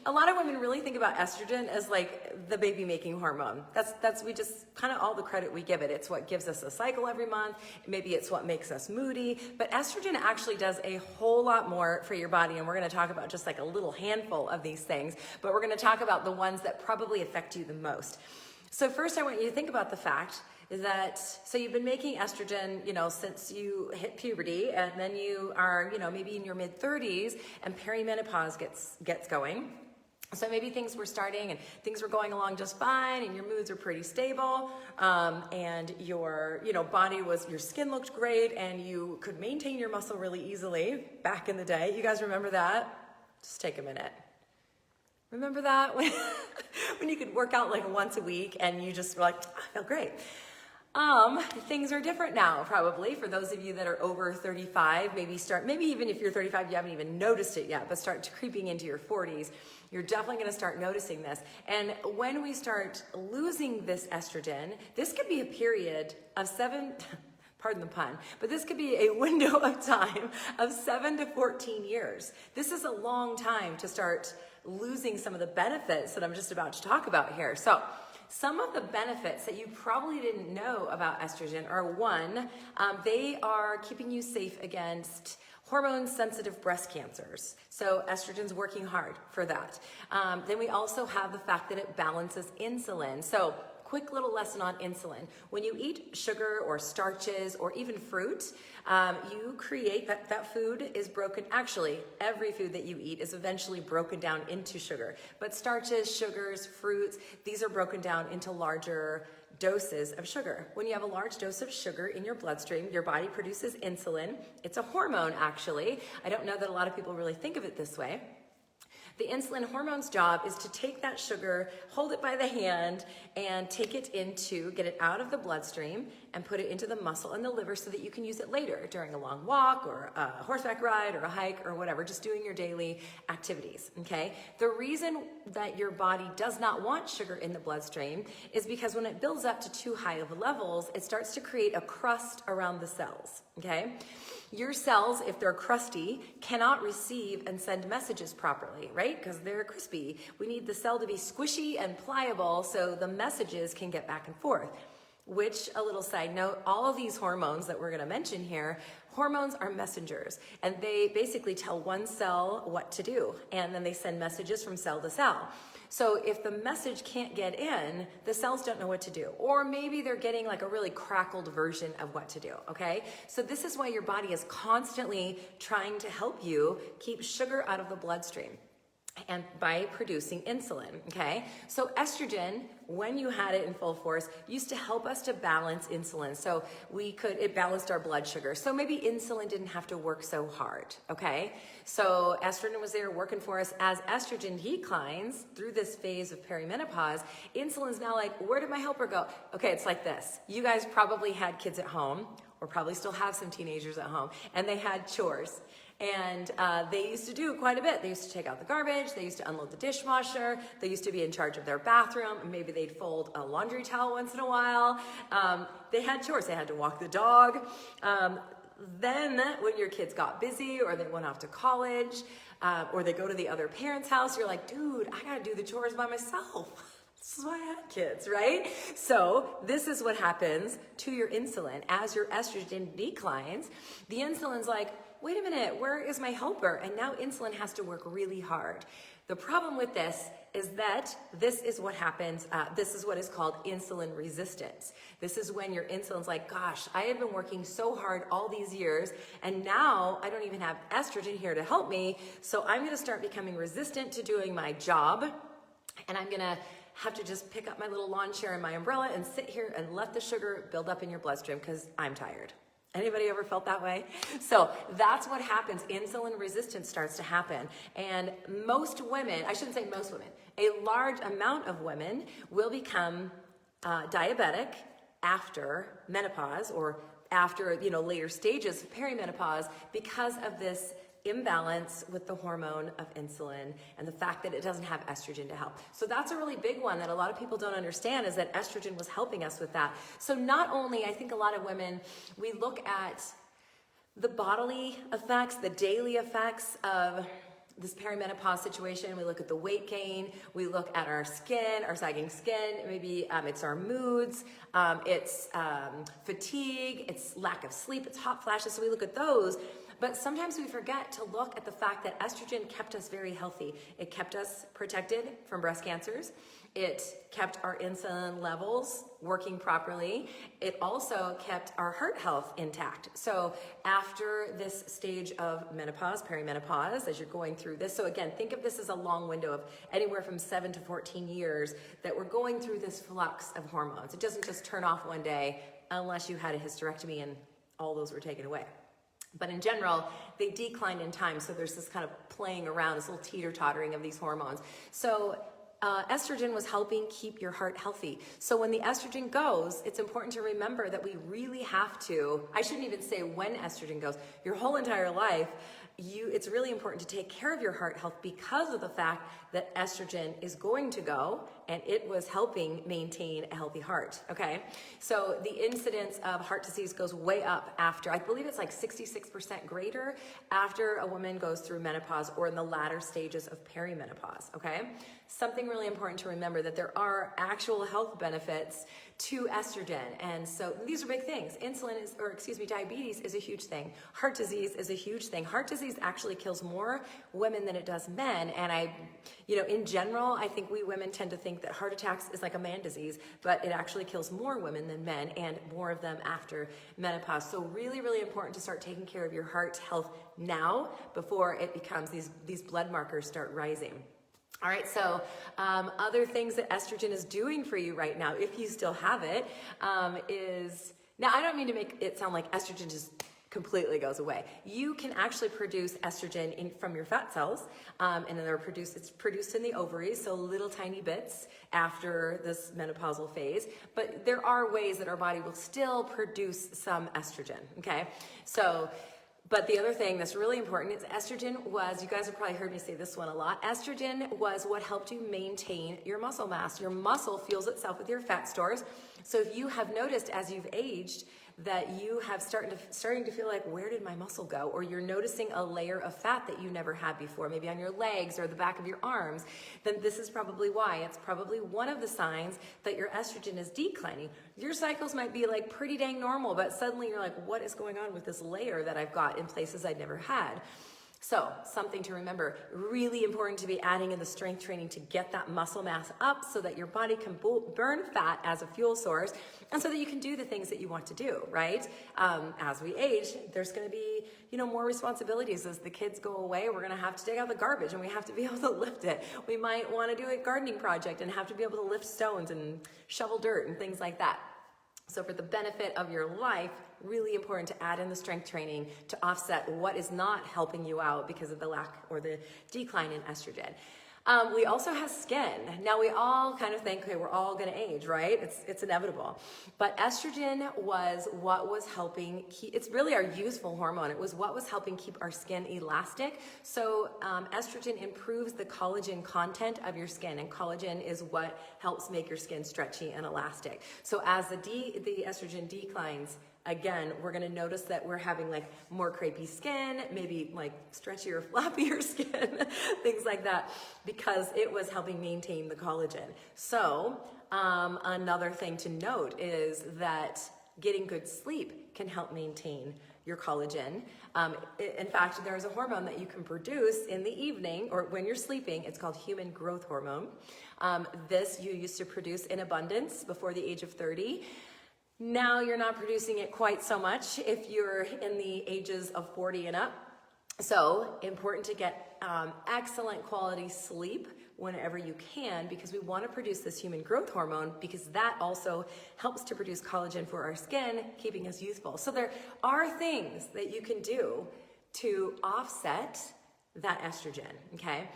A lot of women really think about estrogen as like the baby making hormone. We just kind of all the credit we give it. It's what gives us a cycle every month. Maybe it's what makes us moody, but estrogen actually does a whole lot more for your body. And we're going to talk about just like a little handful of these things, but we're going to talk about the ones that probably affect you the most. So first I want you to think about the fact that, so you've been making estrogen, since you hit puberty, and then you are, maybe in your mid 30s and perimenopause gets going. So maybe things were starting and things were going along just fine and your moods are pretty stable, and your, your skin looked great and you could maintain your muscle really easily back in the day. You guys remember that? Just take a minute. Remember that? When you could work out like once a week and you just were like, I feel great. Things are different now, probably, for those of you that are over 35, maybe even if you're 35, you haven't even noticed it yet, but start creeping into your 40s, you're definitely going to start noticing this. And when we start losing this estrogen, this could be a period of pardon the pun, but this could be a window of time of 7 to 14 years. This is a long time to start losing some of the benefits that I'm just about to talk about here. So some of the benefits that you probably didn't know about estrogen are, one, they are keeping you safe against hormone-sensitive breast cancers. So estrogen's working hard for that. Then we also have the fact that it balances insulin. So quick little lesson on insulin. When you eat sugar or starches or even fruit, you create that food is broken. Actually, every food that you eat is eventually broken down into sugar. But starches, sugars, fruits, these are broken down into larger doses of sugar. When you have a large dose of sugar in your bloodstream, your body produces insulin. It's a hormone, actually. I don't know that a lot of people really think of it this way. The insulin hormone's job is to take that sugar, hold it by the hand, and get it out of the bloodstream and put it into the muscle and the liver so that you can use it later during a long walk or a horseback ride or a hike or whatever, just doing your daily activities, okay? The reason that your body does not want sugar in the bloodstream is because when it builds up to too high of levels, it starts to create a crust around the cells, okay? Your cells, if they're crusty, cannot receive and send messages properly, right? Because they're crispy. We need the cell to be squishy and pliable so the messages can get back and forth. Which, a little side note, all of these hormones that we're going to mention here, hormones are messengers, and they basically tell one cell what to do, and then they send messages from cell to cell. So if the message can't get in, the cells don't know what to do. Or maybe they're getting like a really crackled version of what to do, okay? So this is why your body is constantly trying to help you keep sugar out of the bloodstream, and by producing insulin, okay? So estrogen, when you had it in full force, used to help us to balance insulin. So it balanced our blood sugar. So maybe insulin didn't have to work so hard, okay? So estrogen was there working for us. As estrogen declines through this phase of perimenopause, insulin's now like, where did my helper go? Okay, it's like this. You guys probably had kids at home, or probably still have some teenagers at home, and they had chores. And they used to do quite a bit. They used to take out the garbage. They used to unload the dishwasher. They used to be in charge of their bathroom. And maybe they'd fold a laundry towel once in a while. They had chores. They had to walk the dog. Then when your kids got busy or they went off to college or they go to the other parent's house, you're like, dude, I got to do the chores by myself. This is why I had kids, right? So this is what happens to your insulin. As your estrogen declines, the insulin's like, wait a minute, where is my helper? And now insulin has to work really hard. The problem with this is that this is what happens. This is what is called insulin resistance. This is when your insulin's like, gosh, I have been working so hard all these years, and now I don't even have estrogen here to help me. So I'm going to start becoming resistant to doing my job, and I'm going to have to just pick up my little lawn chair and my umbrella and sit here and let the sugar build up in your bloodstream because I'm tired. Anybody ever felt that way? So that's what happens. Insulin resistance starts to happen. And most women, I shouldn't say most women, a large amount of women will become diabetic after menopause or after, later stages of perimenopause because of this imbalance with the hormone of insulin and the fact that it doesn't have estrogen to help. So that's a really big one that a lot of people don't understand, is that estrogen was helping us with that. So not only, I think a lot of women, we look at the bodily effects, the daily effects of this perimenopause situation, we look at the weight gain, we look at our skin, our sagging skin, maybe it's our moods, it's fatigue, it's lack of sleep, it's hot flashes, so we look at those. But sometimes we forget to look at the fact that estrogen kept us very healthy. It kept us protected from breast cancers. It kept our insulin levels working properly. It also kept our heart health intact. So after this stage of menopause, perimenopause, as you're going through this, so again, think of this as a long window of anywhere from 7 to 14 years that we're going through this flux of hormones. It doesn't just turn off one day unless you had a hysterectomy and all those were taken away. But in general, they decline in time. So there's this kind of playing around, this little teeter-tottering of these hormones. So estrogen was helping keep your heart healthy. So when the estrogen goes, it's important to remember that we really have to, I shouldn't even say when estrogen goes, your whole entire life, it's really important to take care of your heart health because of the fact that estrogen is going to go and it was helping maintain a healthy heart, okay? So the incidence of heart disease goes way up after, I believe it's like 66% greater after a woman goes through menopause or in the latter stages of perimenopause, okay? Something really important to remember that there are actual health benefits to estrogen. And so these are big things. Diabetes is a huge thing. Heart disease is a huge thing. Heart disease actually kills more women than it does men. And in general, I think we women tend to think that heart attacks is like a man disease, but it actually kills more women than men and more of them after menopause. So really, really important to start taking care of your heart health now before it becomes these blood markers start rising. All right, so other things that estrogen is doing for you right now, if you still have it, is, now I don't mean to make it sound like estrogen just completely goes away. You can actually produce estrogen from your fat cells, and then it's produced in the ovaries, so little tiny bits after this menopausal phase, but there are ways that our body will still produce some estrogen, okay? But the other thing that's really important is estrogen was, you guys have probably heard me say this one a lot, estrogen was what helped you maintain your muscle mass. Your muscle fuels itself with your fat stores. So if you have noticed as you've aged that you have starting to feel like, where did my muscle go? Or you're noticing a layer of fat that you never had before, maybe on your legs or the back of your arms, then this is probably why. It's probably one of the signs that your estrogen is declining. Your cycles might be like pretty dang normal, but suddenly you're like, what is going on with this layer that I've got in places I'd never had? So something to remember, really important to be adding in the strength training to get that muscle mass up so that your body can burn fat as a fuel source and so that you can do the things that you want to do, right? As we age, there's gonna be, more responsibilities. As the kids go away, we're gonna have to take out the garbage and we have to be able to lift it. We might wanna do a gardening project and have to be able to lift stones and shovel dirt and things like that. So for the benefit of your life, really important to add in the strength training to offset what is not helping you out because of the lack or the decline in estrogen. We also have skin. Now we all kind of think, okay, we're all gonna age, right? It's inevitable. But estrogen was what was helping it's really our useful hormone. It was what was helping keep our skin elastic. So estrogen improves the collagen content of your skin, and collagen is what helps make your skin stretchy and elastic. So as the estrogen declines, again, we're gonna notice that we're having like more crepey skin, maybe like stretchier, flappier skin, things like that, because it was helping maintain the collagen. So another thing to note is that getting good sleep can help maintain your collagen. In fact, there's a hormone that you can produce in the evening or when you're sleeping. It's called human growth hormone. This you used to produce in abundance before the age of 30. Now you're not producing it quite so much if you're in the ages of 40 and up. So important to get excellent quality sleep whenever you can, because we want to produce this human growth hormone, because that also helps to produce collagen for our skin, keeping us youthful. So there are things that you can do to offset that estrogen, okay?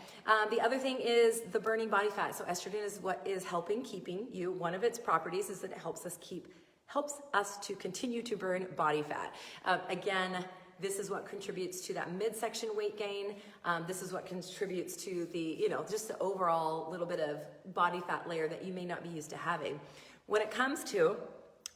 The other thing is the burning body fat. So estrogen is what is helping keeping you, one of its properties is that it helps us to continue to burn body fat. Again, this is what contributes to that midsection weight gain. This is what contributes to the, just the overall little bit of body fat layer that you may not be used to having. When it comes to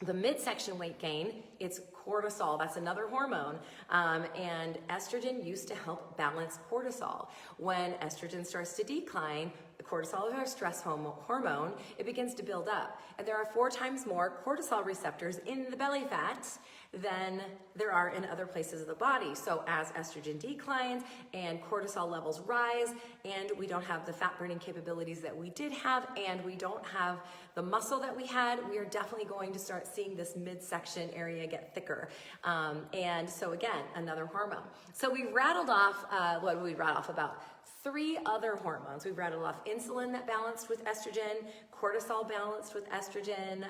the midsection weight gain, it's cortisol. That's another hormone. And estrogen used to help balance cortisol. When estrogen starts to decline, the cortisol is our stress hormone, it begins to build up. And there are 4 times more cortisol receptors in the belly fat than there are in other places of the body. So as estrogen declines and cortisol levels rise, and we don't have the fat burning capabilities that we did have, and we don't have the muscle that we had, we are definitely going to start seeing this midsection area get thicker. And so again, another hormone. So we rattled off, what did we rattle off about? 3 other hormones. We rattled off insulin that balanced with estrogen, cortisol balanced with estrogen,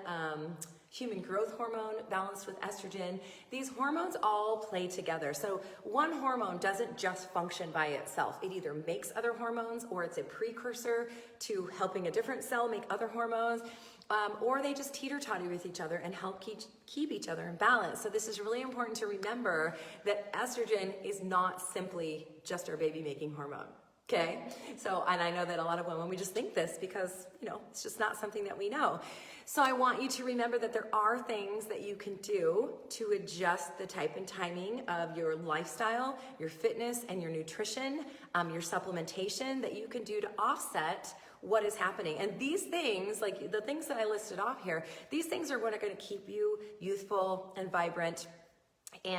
human growth hormone balanced with estrogen. These hormones all play together. So one hormone doesn't just function by itself. It either makes other hormones, or it's a precursor to helping a different cell make other hormones, or they just teeter-totter with each other and help keep each other in balance. So this is really important to remember, that estrogen is not simply just our baby-making hormone. Okay, so, and I know that a lot of women, we just think this because, it's just not something that we know. So I want you to remember that there are things that you can do to adjust the type and timing of your lifestyle, your fitness, and your nutrition, your supplementation, that you can do to offset what is happening. And these things, like the things that I listed off here, these things are what are going to keep you youthful and vibrant and